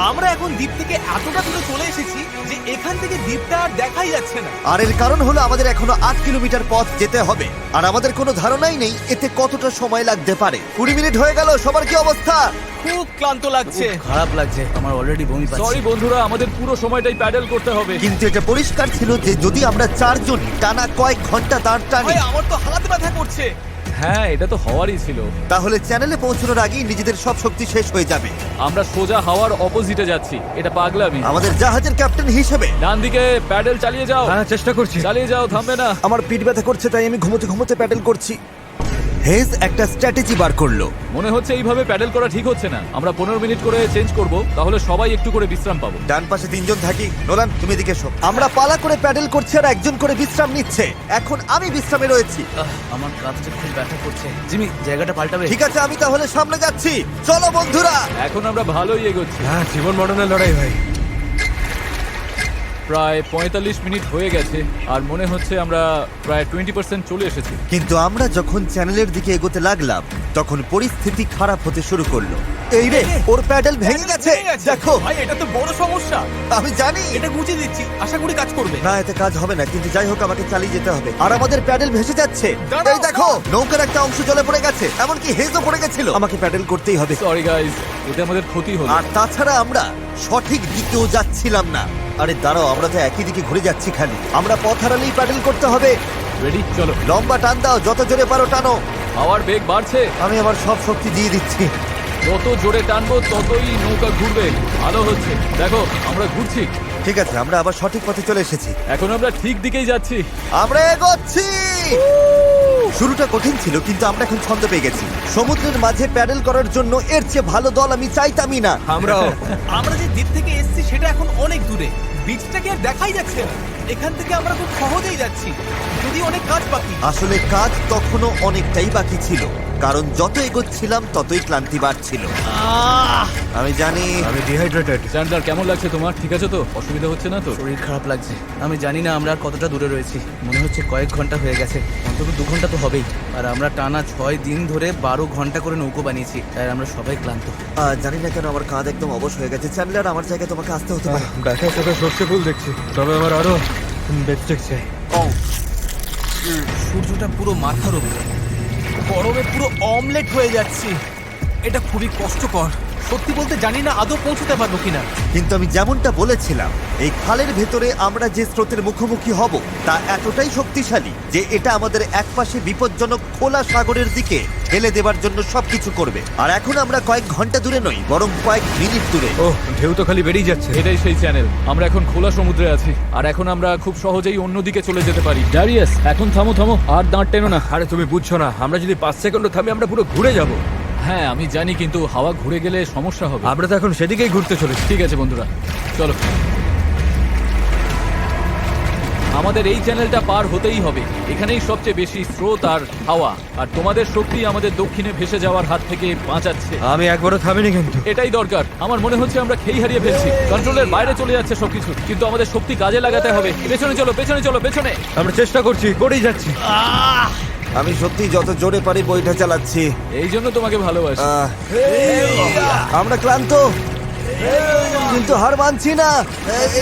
Speaker 2: আমরা এখন দ্বীপ থেকে এতটা দূরে চলে এসেছি যে এখান থেকে দ্বীপটা আর দেখাই যাচ্ছে না।
Speaker 1: আর এর কারণ হলো আমাদের এখনো 8 কিলোমিটার পথ যেতে হবে, আর আমাদের কোনো ধারণাই নেই এতে কতটা সময় লাগতে পারে। 20 মিনিট হয়ে গেল। সবার কি অবস্থা?
Speaker 2: খুব ক্লান্ত লাগছে।
Speaker 4: খারাপ লাগছে, আমার অলরেডি বমি
Speaker 3: সরি
Speaker 4: পাচ্ছি।
Speaker 3: বন্ধুরা, আমাদের পুরো সময়টাই প্যাডেল করতে হবে।
Speaker 1: কিন্তু এটা পরিষ্কার ছিল যে যদি আমরা 4 জন টানা কয়েক ঘন্টা দাঁড় টানি,
Speaker 2: ভাই, আমার তো হাত ব্যথা করছে।
Speaker 3: হ্যাঁ, এটা তো হওয়ারই ছিল।
Speaker 1: তাহলে চ্যানেলে পৌঁছানোর আগেই নিজেদের সব শক্তি শেষ হয়ে যাবে।
Speaker 3: আমরা সোজা হাওয়ার অপোজিটে যাচ্ছি, এটা পাগলামি।
Speaker 1: আমাদের জাহাজের ক্যাপ্টেন হিসেবে
Speaker 3: ডান দিকে প্যাডেল চালিয়ে যাও।
Speaker 5: হ্যাঁ, চেষ্টা করছি।
Speaker 3: চালিয়ে যাও, থামবে না।
Speaker 1: আমার পিঠ ব্যথা করছে, তাই আমি ঘুমোতে ঘুমোতে প্যাডেল করছি। হেজ একটা স্ট্র্যাটেজি বার করলো।
Speaker 3: মনে হচ্ছে এইভাবে প্যাডেল করা ঠিক হচ্ছে না। আমরা 15 মিনিট করে চেঞ্জ করব, তাহলে সবাই একটু করে বিশ্রাম পাবো।
Speaker 1: ডান পাশে 3 জন থাকি। নোলান, তুমি এদিকে এসো। আমরা পালা করে প্যাডেল করছি আর একজন করে বিশ্রাম নিচ্ছে। এখন আমি বিশ্রামে রয়েছি।
Speaker 4: আমার কাঁধটা খুব ব্যথা করছে। জিমি, জায়গাটা পাল্টাবে?
Speaker 1: ঠিক আছে, আমি তাহলে সামনে যাচ্ছি। চলো বন্ধুরা।
Speaker 3: এখন আমরা ভালোই এগোচ্ছি।
Speaker 5: হ্যাঁ, জীবন মরণের লড়াই ভাই।
Speaker 3: প্রায় 45 মিনিট হয়ে গেছে আর মনে হচ্ছে আমরা প্রায় 20% চলে এসেছি।
Speaker 1: কিন্তু আমরা যখন চ্যানেলের দিকে এগোতে লাগলাম তখন পরিস্থিতি খারাপ হতে শুরু করলো। এই রে, ওর প্যাডেল ভেঙে গেছে। দেখো,
Speaker 2: ভাই এটা তো বড় সমস্যা।
Speaker 1: আমি জানি।
Speaker 2: এটা গুছিয়ে দিচ্ছি, আশা করি কাজ করবে।
Speaker 1: না, এতে কাজ হবে না, কিন্তু যাই হোক আমাকে চালিয়ে যেতে হবে। আর আমাদের প্যাডেল ভেসে যাচ্ছে।
Speaker 2: দাঁড়াও,
Speaker 1: এই দেখো, নৌকার একটা অংশ জলে পড়ে গেছে, এমনকি হেজও পড়ে গেছিল। আমাকে প্যাডেল করতেই হবে।
Speaker 3: সরি গাইস, এতে আমাদের ক্ষতি হলো।
Speaker 1: আর তাছাড়া আমরা সঠিক দিকেও যাচ্ছিলাম না। আরে দাঁড়াও, আমরা তো একই দিকে ঘুরে যাচ্ছি খালি। আমরা পথ হারালেই প্যাডেল করতে হবে।
Speaker 3: রেডি, চলো।
Speaker 1: লম্বা টান দাও, যত জোরে পারো টানো।
Speaker 3: হাওয়ার বেগ বাড়ছে।
Speaker 1: আমি আমার সব শক্তি দিয়ে দিচ্ছি।
Speaker 3: যত জোরে টানবো ততই নৌকা ঘুরবে। ভালো হচ্ছে, দেখো আমরা ঘুরছি।
Speaker 1: ঠিক আছে, আমরা আবার সঠিক পথে চলে এসেছি।
Speaker 3: এখন আমরা ঠিক দিকেই যাচ্ছি।
Speaker 1: আমরা এগোচ্ছি। শুরুটা কঠিন ছিল, কিন্তু আমরা এখন ছন্দ পেয়ে গেছি। সমুদ্রের মাঝে প্যাডেল করার জন্য এর চেয়ে ভালো দল আমি চাইতামই না।
Speaker 5: আমরাও।
Speaker 2: আমরা যে দ্বীপ থেকে এসেছি সেটা এখন অনেক দূরে। বিচটাকে আর দেখাই যাচ্ছে না। এখান থেকে আমরা খুব সহজেই যাচ্ছি, যদি অনেক কাজ বাকি।
Speaker 1: আসলে কাজ তখনও অনেকটাই বাকি ছিল, কারণ যত এগোচ্ছিলাম ততই ক্লান্তি বাড়ছিল। আমি জানি।
Speaker 5: আমি ডিহাইড্রেটেড।
Speaker 3: চ্যান্ডলার, কেমন লাগছে তোমার? ঠিক আছে তো? অসুবিধা হচ্ছে না তো?
Speaker 4: শরীর খারাপ লাগছে। আমি জানি না আমরা আর কতটা দূরে রয়েছি। মনে হচ্ছে কয়েক ঘন্টা হয়ে গেছে, অন্তত 2 ঘন্টা তো হবেই। আর আমরা টানা 6 দিন ধরে 12 ঘন্টা করে নৌকো বানিয়েছি, তাই আমরা সবাই ক্লান্ত।
Speaker 1: জানি না কেন আমার কাঁধ একদম অবশ হয়ে গেছে। চ্যান্ডলার, আমার জায়গায় তোমাকে আসতে হতে পারে।
Speaker 5: ব্যথার সাথে সর্ষে ফুল দেখছি, তবে আমার আরো বেস্টেক চাই।
Speaker 2: সূর্যটা পুরো মাথার উপরে, গরমে পুরো অমলেট হয়ে যাচ্ছি। এটা খুবই কষ্টকর। সত্যি বলতে জানি না আদৌ পৌঁছতে পারবো কিনা।
Speaker 1: কিন্তু আমি যেমনটা বলেছিলাম, এই খালের ভেতরে আমরা যে স্রোতের মুখোমুখি হব তা এতটাই শক্তিশালী যে এটা আমাদের একপাশে বিপজ্জনক খোলা সাগরের দিকে ঠেলে দেবার জন্য সবকিছু করবে। আর এখন আমরা কয়েক ঘন্টা দূরে নই, বরং কয়েক মিনিট দূরে।
Speaker 5: ও, ঢেউ তো খালি বেরিয়ে যাচ্ছে।
Speaker 3: এটাই সেই চ্যানেল। আমরা এখন খোলা সমুদ্রে আছি আর এখন আমরা খুব সহজেই অন্যদিকে চলে যেতে পারি। ড্যারিয়াস, এখন থামো থামো, আর দাঁড় টেনো না।
Speaker 5: আরে তুমি বুঝছো না, আমরা যদি 5 সেকেন্ড থামি আমরা পুরো ঘুরে যাব।
Speaker 3: হ্যাঁ আমি জানি, কিন্তু হাওয়া ঘুরে গেলে সমস্যা হবে।
Speaker 5: আমরা তো এখন সেদিকেই ঘুরতে চলেছি।
Speaker 3: ঠিক আছে বন্ধুরা, চলো। আমাদের এই চ্যানেলটা পার হতেই হবে। এখানেই সবচেয়ে বেশি স্রোত আর হাওয়া, আর তোমাদের শক্তি আমাদের দক্ষিণে ভেসে যাওয়ার হাত থেকে বাঁচাচ্ছে।
Speaker 5: আমি একবারও থামিনি কিন্তু।
Speaker 3: এটাই দরকার। আমার মনে হচ্ছে আমরা খেই হারিয়ে ফেলছি, কন্ট্রোলের বাইরে চলে যাচ্ছে সবকিছু। কিন্তু আমাদের শক্তি কাজে লাগাতে হবে। পেছনে চলো, পেছনে চলো, পেছনে।
Speaker 5: আমরা চেষ্টা করছি, করেই যাচ্ছি।
Speaker 1: আমি সত্যি যত জোরে পারি বইটা চালাচ্ছি।
Speaker 3: এই জন্য তোমাকে ভালোবাসি।
Speaker 1: আমরা ক্লান্ত, কিন্তু হার মানছি না।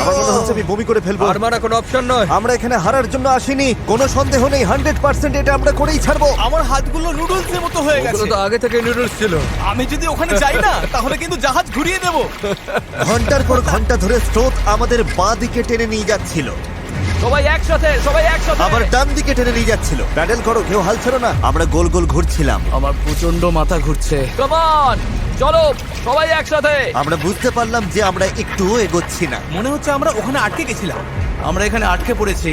Speaker 1: আমার মনে হচ্ছে আমি বমি করে ফেলবো।
Speaker 5: আর মারা কোনো অপশন নয়।
Speaker 1: আমরা এখানে হারার জন্য আসিনি, কোনো সন্দেহ নেই। 100% এটা আমরা করেই ছাড়বো।
Speaker 2: আমার হাতগুলো নুডলসের মতো হয়ে
Speaker 5: ওগুলো
Speaker 2: গেছে।
Speaker 5: তো আগে থেকে নুডলস ছিল।
Speaker 2: আমি যদি ওখানে যাই না তাহলে কিন্তু জাহাজ ঘুরিয়ে দেবো।
Speaker 1: ঘন্টার পর ঘন্টা ধরে স্রোত আমাদের বাঁ দিকে টেনে নিয়ে যাচ্ছিল,
Speaker 3: সবাই একসাথে, সবাই একসাথে।
Speaker 1: আবার ডান দিকে টেনে নিয়ে যাচ্ছিল। প্যাডেল করো, কেউ হাল ছেড়ো না। আমরা গোল গোল ঘুরছিলাম।
Speaker 4: আমার প্রচন্ড মাথা ঘুরছে।
Speaker 3: কাম অন, চলো সবাই একসাথে।
Speaker 1: আমরা বুঝতে পারলাম যে আমরা একটুও এগোচ্ছি না।
Speaker 2: মনে হচ্ছে আমরা ওখানে আটকে গেছিলাম।
Speaker 4: আমরা এখানে আটকে পড়েছি।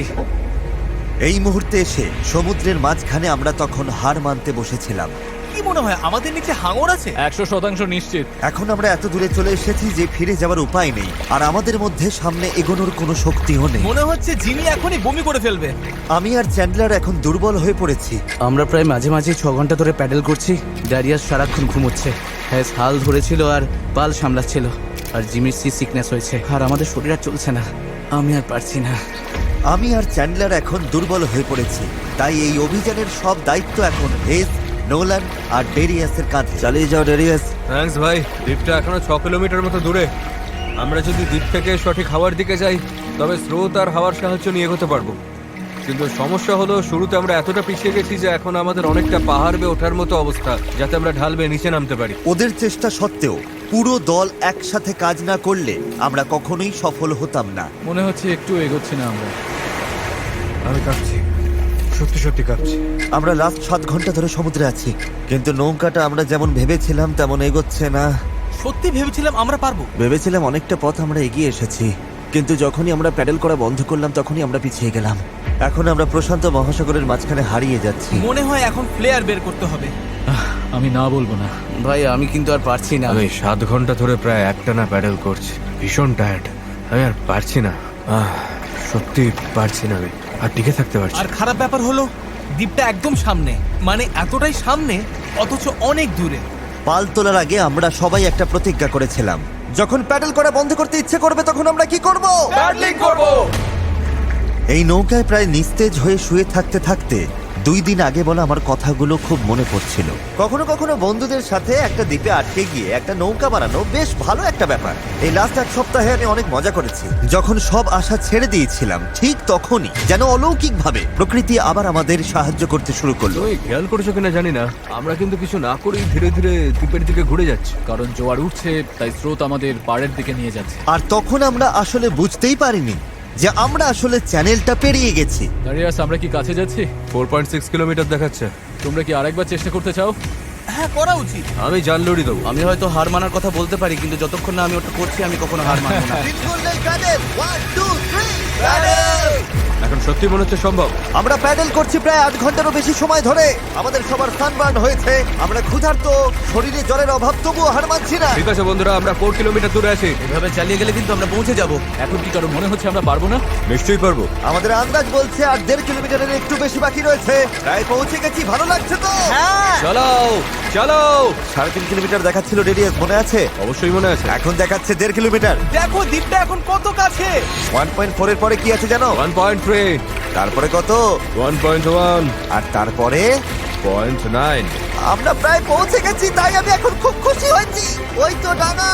Speaker 1: এই মুহূর্তে এসে সমুদ্রের মাঝখানে আমরা তখন হার মানতে বসেছিলাম।
Speaker 2: কি মনে হয় আমাদের নিচে হাঙর আছে?
Speaker 3: 100% নিশ্চিত।
Speaker 1: এখন আমরা এত দূরে চলে এসেছি যে ফিরে যাওয়ার উপায় নেই, আর আমাদের মধ্যে সামনে এগোনোর কোনো শক্তিও নেই।
Speaker 2: মনে হচ্ছে জিমি এখনই বমি করে ফেলবে।
Speaker 1: আমি আর চ্যান্ডলার এখন দুর্বল হয়ে পড়েছি।
Speaker 4: আমরা প্রায় মাঝে মাঝে 6 ঘন্টা ধরে প্যাডেল করছি। ড্যারিয়াস সারাক্ষণ ঘুমোচ্ছে, হ্যাঁ হাল ধরেছিল আর পাল সামলাচ্ছিল। আর জিমির সিকনেস হয়েছে, আর আমাদের শরীর আর চলছে না। আমি আর পারছি না।
Speaker 1: আমি আর চ্যান্ডলার এখন দুর্বল হয়ে পড়েছি, তাই এই অভিযানের সব দায়িত্ব এখন হেজ, নোলান আর ডেরিয়াসের কাঁধে। চালিয়ে যাও ডেরিয়াস।
Speaker 5: থ্যাঙ্কস ভাই। দ্বীপটা এখনো 6 কিলোমিটার মতো দূরে। আমরা যদি দ্বীপ থেকে সঠিক হাওয়ার দিকে যাই তবে স্রোত আর হাওয়ার সাহায্য নিয়ে এগোতে পারবো। কিন্তু সমস্যা হলো শুরুতে আমরা এতটা পিছিয়ে গেছি যে এখন আমাদের অনেকটা পাহাড় বেয়ে ওঠার মতো অবস্থা, যাতে আমরা ঢাল বেয়ে নিচে নামতে পারি।
Speaker 1: ওদের চেষ্টা সত্ত্বেও পুরো দল একসাথে কাজ না করলে আমরা কখনোই সফল হতাম না।
Speaker 3: মনে হচ্ছে একটু এগোচ্ছি না আমরা।
Speaker 5: আমি কাঁপছি। সত্যি সত্যি কাঁপছি।
Speaker 1: আমরা লাস্ট 7 ঘন্টা ধরে সমুদ্রে আছি, কিন্তু নৌকাটা আমরা যেমন ভেবেছিলাম তেমন এগোচ্ছে না।
Speaker 2: সত্যি ভেবেছিলাম আমরা পারবো।
Speaker 1: ভেবেছিলাম অনেকটা পথ আমরা এগিয়ে এসেছি, কিন্তু যখনই আমরা প্যাডেল করা বন্ধ করলাম তখনই আমরা পিছিয়ে গেলাম। এখন আমরা প্রশান্ত মহাসাগরের মাঝখানে হারিয়ে যাচ্ছি।
Speaker 2: মনে হয় এখন ফ্লেয়ার বের করতে হবে।
Speaker 3: আমি না বলবো না।
Speaker 4: ভাই আমি কিন্তু আর পারছি না।
Speaker 5: আমি 7 ঘন্টা ধরে প্রায় একটানা প্যাডেল করছি, ভীষণ টায়ার্ড। আমি আর পারছি না, সত্যি পারছি না, আমি আর টিকে থাকতে পারছি
Speaker 2: আর
Speaker 5: না।
Speaker 2: খারাপ ব্যাপার হলো দ্বীপটা একদম সামনে, মানে এতটাই সামনে অথচ অনেক দূরে।
Speaker 1: পাল তোলার আগে আমরা সবাই একটা প্রতিজ্ঞা করেছিলাম, যখন প্যাডেল করা বন্ধ করতে ইচ্ছে করবে তখন আমরা কি করব?
Speaker 2: প্যাডলিং করব।
Speaker 1: এই নৌকায় প্রায় নিস্তেজ হয়ে শুয়ে থাকতে থাকতে 2 দিন আগে বলা আমার কথাগুলো খুব মনে পড়ছিল। কখনো কখনো বন্ধুদের সাথে একটা দ্বীপে আটকে গিয়ে একটা নৌকা বানানো বেশ ভালো একটা ব্যাপার। এই লাস্ট 1 সপ্তাহে আমি অনেক মজা করেছি। যখন সব আশা ছেড়ে দিয়েছিলাম ঠিক তখনই যেন অলৌকিকভাবে প্রকৃতি আবার আমাদের সাহায্য করতে শুরু করলো।
Speaker 5: তুমি খেয়াল করেছো কিনা জানি না, আমরা কিন্তু কিছু না করেই ধীরে ধীরে দ্বীপের দিকে ঘুরে যাচ্ছি।
Speaker 3: কারণ জোয়ার উঠছে, তাই স্রোত আমাদের পাড়ের দিকে নিয়ে যাচ্ছে।
Speaker 1: আর তখন আমরা আসলে বুঝতেই পারিনি যে আমরা আসলে চ্যানেলটা পেরিয়ে গেছি।
Speaker 3: দাঁড়িয়ে আমরা কি কাছে যাচ্ছি?
Speaker 5: 4.6 কিলোমিটার দেখাচ্ছে।
Speaker 3: তোমরা কি আরেকবার চেষ্টা করতে চাও?
Speaker 2: হ্যাঁ, করা উচিত।
Speaker 5: আমি জান লড়ি দেবো।
Speaker 4: আমি হয়তো হার মানার কথা বলতে পারি, কিন্তু যতক্ষণ না আমি ওটা করছি আমি কখনো হার মানবো না।
Speaker 5: এখন সত্যি মনে হচ্ছে সম্ভব।
Speaker 1: আমরা প্যাডেল করছি প্রায় 8 ঘন্টারও বেশি সময় ধরে। আমাদের সবার সানবার্ন হয়েছে, আমরা ক্ষুধার্ত, শরীরে জলের অভাব, তবুও হার মানছি না।
Speaker 5: ঠিক আছে বন্ধুরা, আমরা 4 কিলোমিটার দূরে আছি।
Speaker 4: এভাবে চালিয়ে গেলে কিন্তু আমরা পৌঁছে যাব।
Speaker 3: এখন কি কারণ মনে হচ্ছে আমরা পারবো না?
Speaker 5: নিশ্চয়ই পারবো।
Speaker 1: আমাদের আন্দাজ বলছে আর 1.5 কিলোমিটারের একটু বেশি বাকি রয়েছে। প্রায় পৌঁছে গেছি, ভালো লাগছে তো?
Speaker 2: হ্যাঁ,
Speaker 5: চালাও চালাও।
Speaker 1: 3.5 কিলোমিটার দেখাচ্ছিল রেডিয়াস, মনে আছে?
Speaker 5: অবশ্যই মনে আছে।
Speaker 1: এখন দেখাচ্ছে 1.5 কিলোমিটার।
Speaker 2: দেখো দ্বীপটা এখন কত কাছে।
Speaker 1: 1.4 এর পরে কি আছে জানো?
Speaker 5: 1.3,
Speaker 1: তারপরে কত?
Speaker 5: 1.1,
Speaker 1: আর তারপরে
Speaker 5: 0.9।
Speaker 1: আমরা প্রায় পৌঁছে গেছি, তাই আমি এখন খুব খুশি হয়েছি। ওই তো ডাঙা।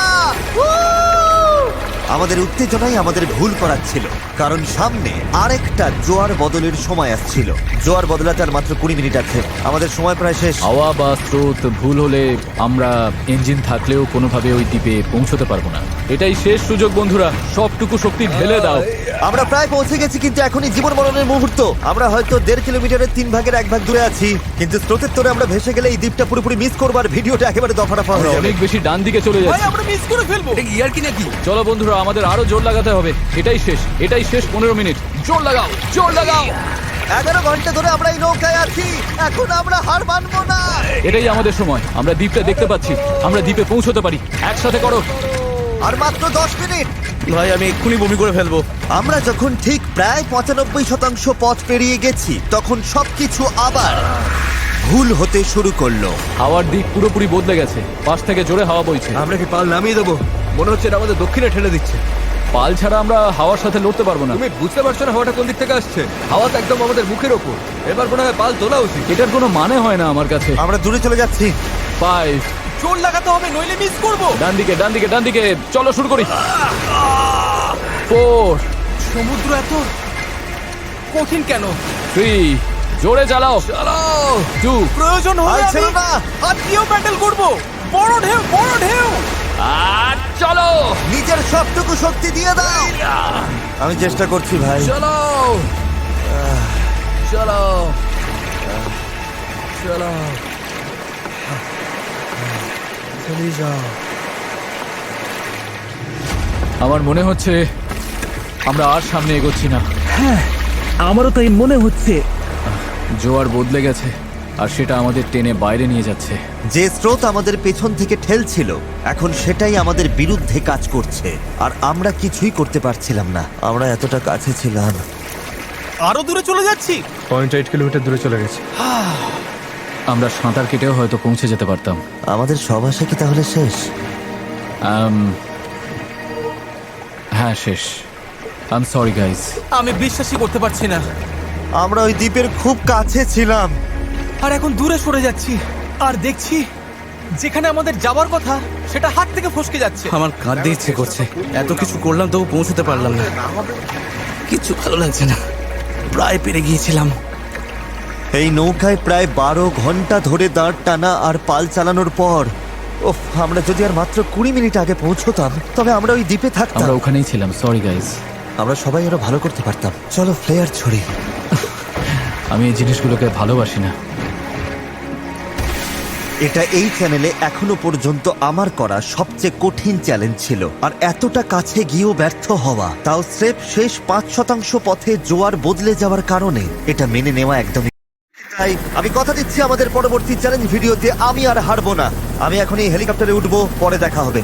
Speaker 1: আমাদের উত্তেজনাই আমাদের ভুল করাচ্ছিল, কারণ সামনে আরেকটা জোয়ার বদলের সময় আসছিল। জোয়ার বদলাতে আর মাত্র 20 মিনিট আছে, আমাদের সময় প্রায় শেষ।
Speaker 3: হাওয়া বা স্রোত ভুল হলে আমরা ইঞ্জিন থাকলেও কোনোভাবে ওই দ্বীপে পৌঁছতে পারবো না। এটাই শেষ সুযোগ বন্ধুরা, সবটুকু শক্তি ঢেলে দাও।
Speaker 1: আমরা প্রায় পৌঁছে গেছি, কিন্তু এখনই জীবন মরণের মুহূর্ত। আমরা হয়তো 1.5 কিলোমিটারের 3 ভাগের 1 ভাগ দূরে আছি, কিন্তু স্রোতের তোরে আমরা ভেসে গেলে এই দ্বীপটা পুরোপুরি মিস করবো আর ভিডিওটা একেবারে দফারফা হয়ে যাবে।
Speaker 3: অনেক বেশি ডান দিকে চলে
Speaker 2: ভাই,
Speaker 3: যাচ্ছে।
Speaker 2: আমরা মিস করে ফেলবো।
Speaker 4: এটা ইয়ার কি নাকি?
Speaker 3: চলো বন্ধুরা, আমাদের আরো জোর লাগাতে হবে। এটাই শেষ 15 মিনিট। জোর লাগাও, জোর লাগাও।
Speaker 1: 11 ঘন্টা ধরে আমরা এই নৌকায় আছি, এখন আমরা হার মানবো না।
Speaker 3: এটাই আমাদের সময়। আমরা দ্বীপটা দেখতে পাচ্ছি, আমরা দ্বীপে পৌঁছতে পারি। একসাথে করো।
Speaker 1: আর মাত্র 10 মিনিট।
Speaker 4: ভাই আমি এক্ষুনি বমি করে ফেলবো।
Speaker 1: আমরা যখন ঠিক প্রায় 95% পথ পেরিয়ে গেছি, তখন সবকিছু আবার ভুল হতে শুরু করলো।
Speaker 3: হাওয়ার দিক পুরোপুরি বদলে গেছে, পাশ থেকে জোরে হাওয়া বইছে।
Speaker 5: আমরা কি পাল নামিয়ে দেবো? মনে হচ্ছে এটা আমাদের দক্ষিণে ঠেলে দিচ্ছে।
Speaker 3: পাল ছাড়া আমরা হাওয়ার সাথে লড়তে পারবো না।
Speaker 5: তুমি বুঝতে পারছো না হাওয়াটা কোন দিক থেকে আসছে? হাওয়া তো একদম আমাদের মুখের ওপর। এবার মনে হয় পাল তোলা উচিত।
Speaker 3: এটার কোনো মানে হয় না আমার কাছে।
Speaker 1: আমরা দূরে চলে যাচ্ছি।
Speaker 3: 5,
Speaker 2: জোর লাগাতে হবে, নইলে মিস করব।
Speaker 3: ডান দিকে। চলো শুরু করি। 4,
Speaker 2: সমুদ্র এত কঠিন কেন?
Speaker 3: 3, জোরে চালাও। 2,
Speaker 2: প্রয়োজন হলে
Speaker 1: আর ছিল
Speaker 2: আমি
Speaker 1: না।
Speaker 2: হাত দিয়েও প্যাডেল করব। বড় ঢেউ, বড় ঢেউ।
Speaker 3: আর চলো।
Speaker 1: নিজের সবটুকু শক্তি দিয়ে দাও। আমি চেষ্টা করছি ভাই।
Speaker 3: চলো। আমার মনে হচ্ছে আমরা আর সামনে এগোচ্ছি না।
Speaker 4: আমারও তাই মনে হচ্ছে।
Speaker 3: জোয়ার বদলে গেছে, আর সেটা আমাদের টেনে বাইরে নিয়ে যাচ্ছে।
Speaker 1: যে স্রোত আমাদের পেছন থেকে ঠেলছিল, এখন সেটাই আমাদের বিরুদ্ধে কাজ করছে, আর আমরা কিছুই করতে পারছিলাম না। আমরা এতটা কাছে ছিলাম।
Speaker 2: আরো দূরে চলে যাচ্ছি।
Speaker 5: 0.8 কিলোমিটার দূরে চলে গেছে।
Speaker 3: আমরা সাঁতার কেটেও হয়তো পৌঁছে যেতে পারতাম।
Speaker 1: আমাদের সব আশা কি তাহলে শেষ?
Speaker 3: হ্যাঁ, শেষ। I am sorry guys.
Speaker 2: আমি বিশ্বাসই করতে পারছি না।
Speaker 1: আমরা ওই দ্বীপের খুব কাছে ছিলাম।
Speaker 2: আর এখন দূরে সরে যাচ্ছি, আর দেখছি যেখানে আমাদের যাওয়ার কথা সেটা হাত থেকে ফসকে যাচ্ছে।
Speaker 4: আমার কাঁদতে ইচ্ছে করছে। এত কিছু করলাম তবু পৌঁছতে পারলাম না। কিছু ভালো লাগছে না। প্রায় পেরে গিয়েছিলাম।
Speaker 1: এই নৌকায় প্রায় 12 ঘন্টা ধরে দাঁড় টানা আর পাল চালানোর পর, ওফ, আমরা যদি আর মাত্র 20 মিনিট আগে পৌঁছতাম, তবে আমরা ওই দ্বীপে থাকতাম।
Speaker 3: আমরা ওখানেই ছিলাম। Sorry guys.
Speaker 1: আমরা সবাই আরো ভালো করতে পারতাম। চলো ফ্লেয়ার ছড়ি।
Speaker 3: আমি এই জিনিসগুলোকে ভালোবাসি না।
Speaker 1: এটা এই চ্যানেলে এখনো পর্যন্ত আমার করা সবচেয়ে কঠিন চ্যালেঞ্জ ছিল, আর এতটা কাছে গিয়েও ব্যর্থ হওয়া, তাও স্রেফ শেষ 5% পথে জোয়ার বদলে যাওয়ার কারণে, এটা মেনে নেওয়া একদমই। তাই আমি কথা দিচ্ছি আমাদের পরবর্তী চ্যালেঞ্জ ভিডিওতে আমি আর হারবো না। আমি এখন এই হেলিকপ্টারে উঠবো, পরে দেখা হবে।